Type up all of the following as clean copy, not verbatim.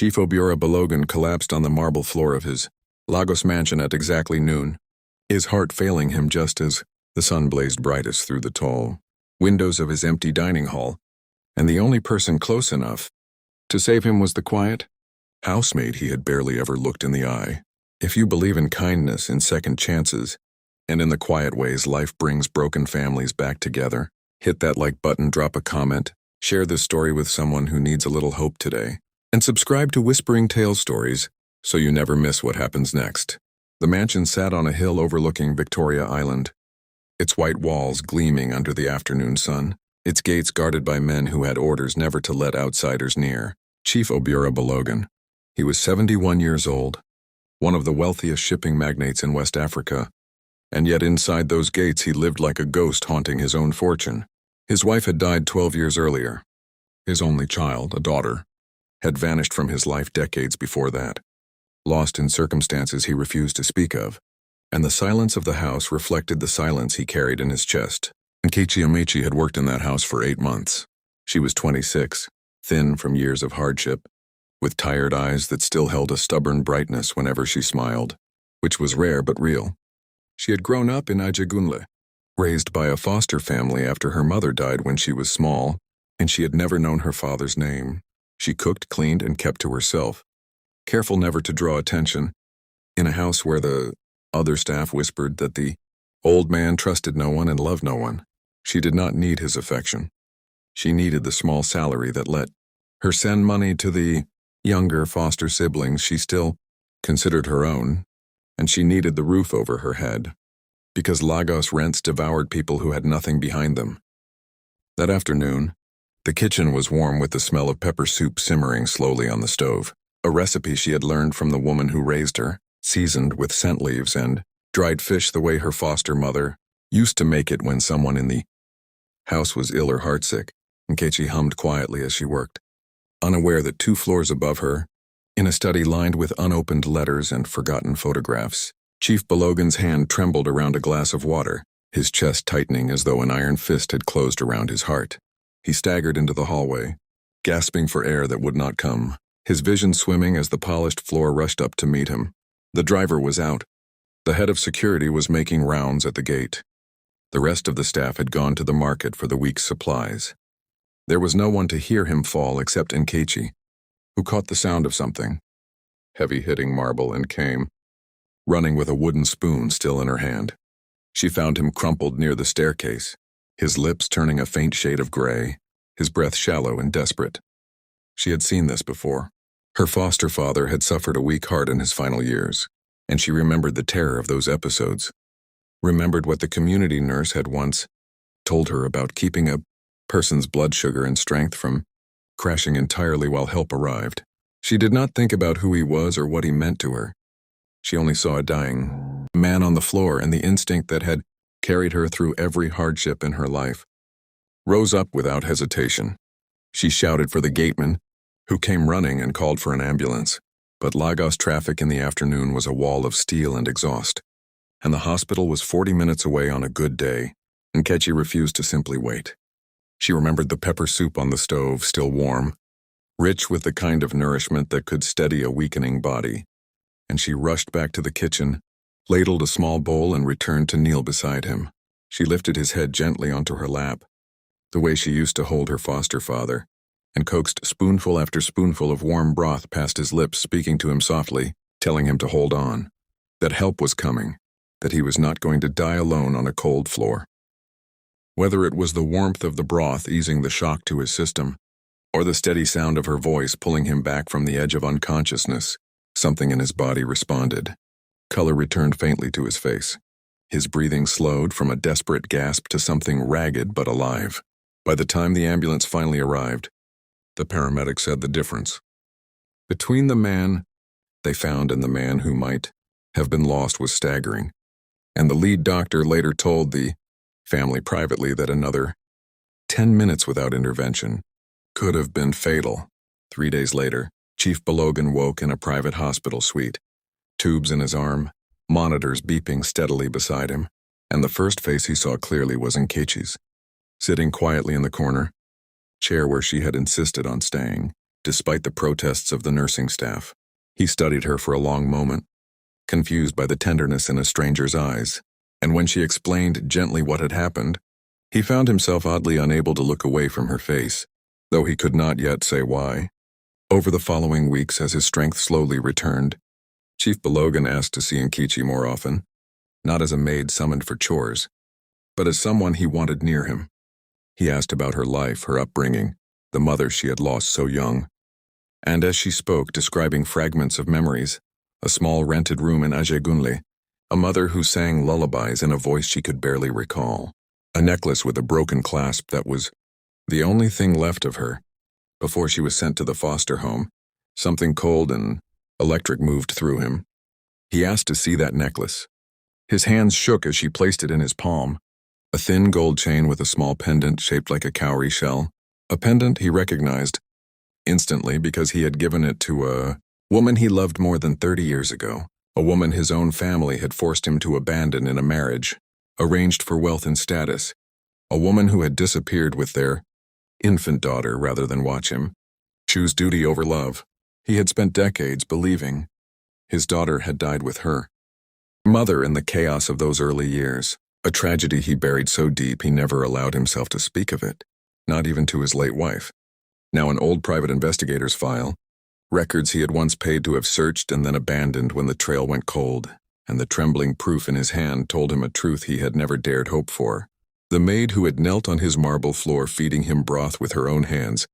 Chief Obiora Balogun collapsed on the marble floor of his Lagos mansion at exactly noon, his heart failing him just as the sun blazed brightest through the tall windows of his empty dining hall, and the only person close enough to save him was the quiet housemaid he had barely ever looked in the eye. If you believe in kindness, in second chances, and in the quiet ways life brings broken families back together, hit that like button, drop a comment, share this story with someone who needs a little hope today, and subscribe to Whispering Tales Stories so you never miss what happens next. The mansion sat on a hill overlooking Victoria Island, its white walls gleaming under the afternoon sun, its gates guarded by men who had orders never to let outsiders near. Chief Obiora Balogun. He was 71 years old, one of the wealthiest shipping magnates in West Africa, and yet inside those gates he lived like a ghost haunting his own fortune. His wife had died 12 years earlier. His only child, a daughter, had vanished from his life decades before that, lost in circumstances he refused to speak of, and the silence of the house reflected the silence he carried in his chest. Nkechi Amechi had worked in that house for 8 months. She was 26, thin from years of hardship, with tired eyes that still held a stubborn brightness whenever she smiled, which was rare but real. She had grown up in Ajegunle, raised by a foster family after her mother died when she was small, and she had never known her father's name. She cooked, cleaned, and kept to herself, careful never to draw attention, in a house where the other staff whispered that the old man trusted no one and loved no one. She did not need his affection. She needed the small salary that let her send money to the younger foster siblings she still considered her own, and she needed the roof over her head, because Lagos rents devoured people who had nothing behind them. That afternoon, the kitchen was warm with the smell of pepper soup simmering slowly on the stove, a recipe she had learned from the woman who raised her, seasoned with scent leaves and dried fish the way her foster mother used to make it when someone in the house was ill or heartsick. Nkechi hummed quietly as she worked, unaware that 2 floors above her, in a study lined with unopened letters and forgotten photographs, Chief Balogun's hand trembled around a glass of water, his chest tightening as though an iron fist had closed around his heart. He staggered into the hallway, gasping for air that would not come, his vision swimming as the polished floor rushed up to meet him. The driver was out. The head of security was making rounds at the gate. The rest of the staff had gone to the market for the week's supplies. There was no one to hear him fall except Nkechi, who caught the sound of something, heavy hitting marble, and came, running with a wooden spoon still in her hand. She found him crumpled near the staircase, his lips turning a faint shade of gray, his breath shallow and desperate. She had seen this before. Her foster father had suffered a weak heart in his final years, and she remembered the terror of those episodes, remembered what the community nurse had once told her about keeping a person's blood sugar and strength from crashing entirely while help arrived. She did not think about who he was or what he meant to her. She only saw a dying man on the floor, and the instinct that had carried her through every hardship in her life rose up without hesitation. She shouted for the gateman, who came running and called for an ambulance. But Lagos traffic in the afternoon was a wall of steel and exhaust, and the hospital was 40 minutes away on a good day. Nkechi refused to simply wait. She remembered the pepper soup on the stove, still warm, rich with the kind of nourishment that could steady a weakening body, and she rushed back to the kitchen, ladled a small bowl, and returned to kneel beside him. She lifted his head gently onto her lap, the way she used to hold her foster father, and coaxed spoonful after spoonful of warm broth past his lips, speaking to him softly, telling him to hold on, that help was coming, that he was not going to die alone on a cold floor. Whether it was the warmth of the broth easing the shock to his system, or the steady sound of her voice pulling him back from the edge of unconsciousness, something in his body responded. Color returned faintly to his face. His breathing slowed from a desperate gasp to something ragged but alive. By the time the ambulance finally arrived, the paramedic said the difference between the man they found and the man who might have been lost was staggering, and the lead doctor later told the family privately that another 10 minutes without intervention could have been fatal. 3 days later, Chief Balogun woke in a private hospital suite, tubes in his arm, monitors beeping steadily beside him, and the first face he saw clearly was Nkechi's, sitting quietly in the corner, chair where she had insisted on staying. despite the protests of the nursing staff. He studied her for a long moment, confused by the tenderness in a stranger's eyes, and when she explained gently what had happened, he found himself oddly unable to look away from her face, though he could not yet say why. Over the following weeks, as his strength slowly returned, Chief Balogun asked to see Nkechi more often, not as a maid summoned for chores, but as someone he wanted near him. He asked about her life, her upbringing, the mother she had lost so young. And as she spoke, describing fragments of memories, a small rented room in Ajegunle, a mother who sang lullabies in a voice she could barely recall, a necklace with a broken clasp that was the only thing left of her before she was sent to the foster home, something cold and electric moved through him. He asked to see that necklace. His hands shook as she placed it in his palm, a thin gold chain with a small pendant shaped like a cowrie shell, a pendant he recognized instantly because he had given it to a woman he loved more than 30 years ago, a woman his own family had forced him to abandon in a marriage, arranged for wealth and status, a woman who had disappeared with their infant daughter rather than watch him choose duty over love. He had spent decades believing his daughter had died with her mother in the chaos of those early years, a tragedy he buried so deep he never allowed himself to speak of it, not even to his late wife. Now an old private investigator's file, records he had once paid to have searched and then abandoned when the trail went cold, and the trembling proof in his hand told him a truth he had never dared hope for. The maid who had knelt on his marble floor feeding him broth with her own hands,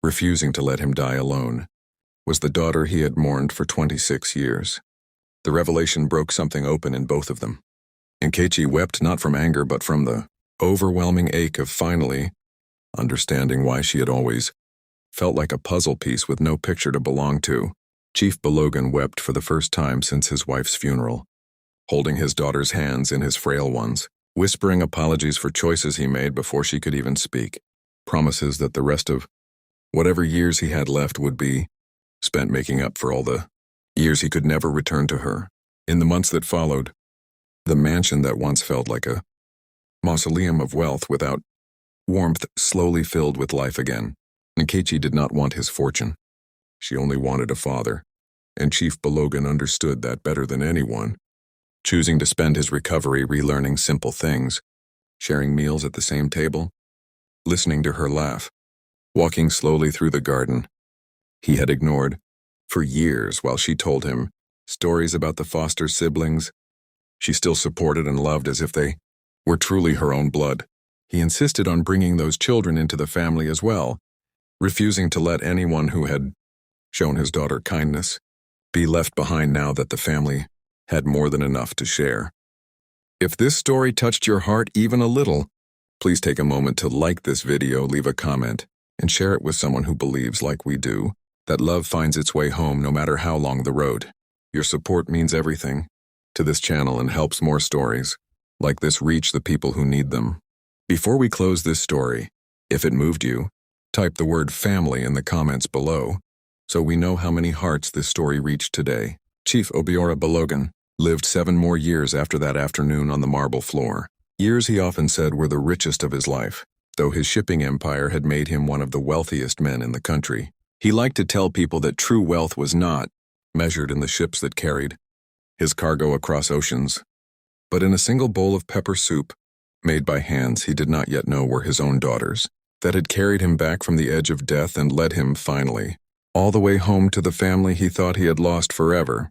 refusing to let him die alone, was the daughter he had mourned for 26 years. The revelation broke something open in both of them. Nkechi wept not from anger but from the overwhelming ache of finally understanding why she had always felt like a puzzle piece with no picture to belong to. Chief Balogun wept for the first time since his wife's funeral, holding his daughter's hands in his frail ones, whispering apologies for choices he made before she could even speak, promises that the rest of whatever years he had left would be spent making up for all the years he could never return to her. In the months that followed, the mansion that once felt like a mausoleum of wealth without warmth slowly filled with life again. Nkechi did not want his fortune. She only wanted a father, and Chief Balogun understood that better than anyone, choosing to spend his recovery relearning simple things, sharing meals at the same table, listening to her laugh, walking slowly through the garden he had ignored for years while she told him stories about the foster siblings she still supported and loved as if they were truly her own blood. He insisted on bringing those children into the family as well, refusing to let anyone who had shown his daughter kindness be left behind now that the family had more than enough to share. If this story touched your heart even a little, please take a moment to like this video, leave a comment, and share it with someone who believes, like we do, that love finds its way home no matter how long the road. Your support means everything to this channel and helps more stories like this reach the people who need them. Before we close this story, if it moved you, type the word family in the comments below so we know how many hearts this story reached today. Chief Obiora Balogun lived 7 more years after that afternoon on the marble floor. Years he often said were the richest of his life, though his shipping empire had made him one of the wealthiest men in the country. He liked to tell people that true wealth was not measured in the ships that carried his cargo across oceans, but in a single bowl of pepper soup made by hands he did not yet know were his own daughters, that had carried him back from the edge of death and led him finally all the way home to the family he thought he had lost forever.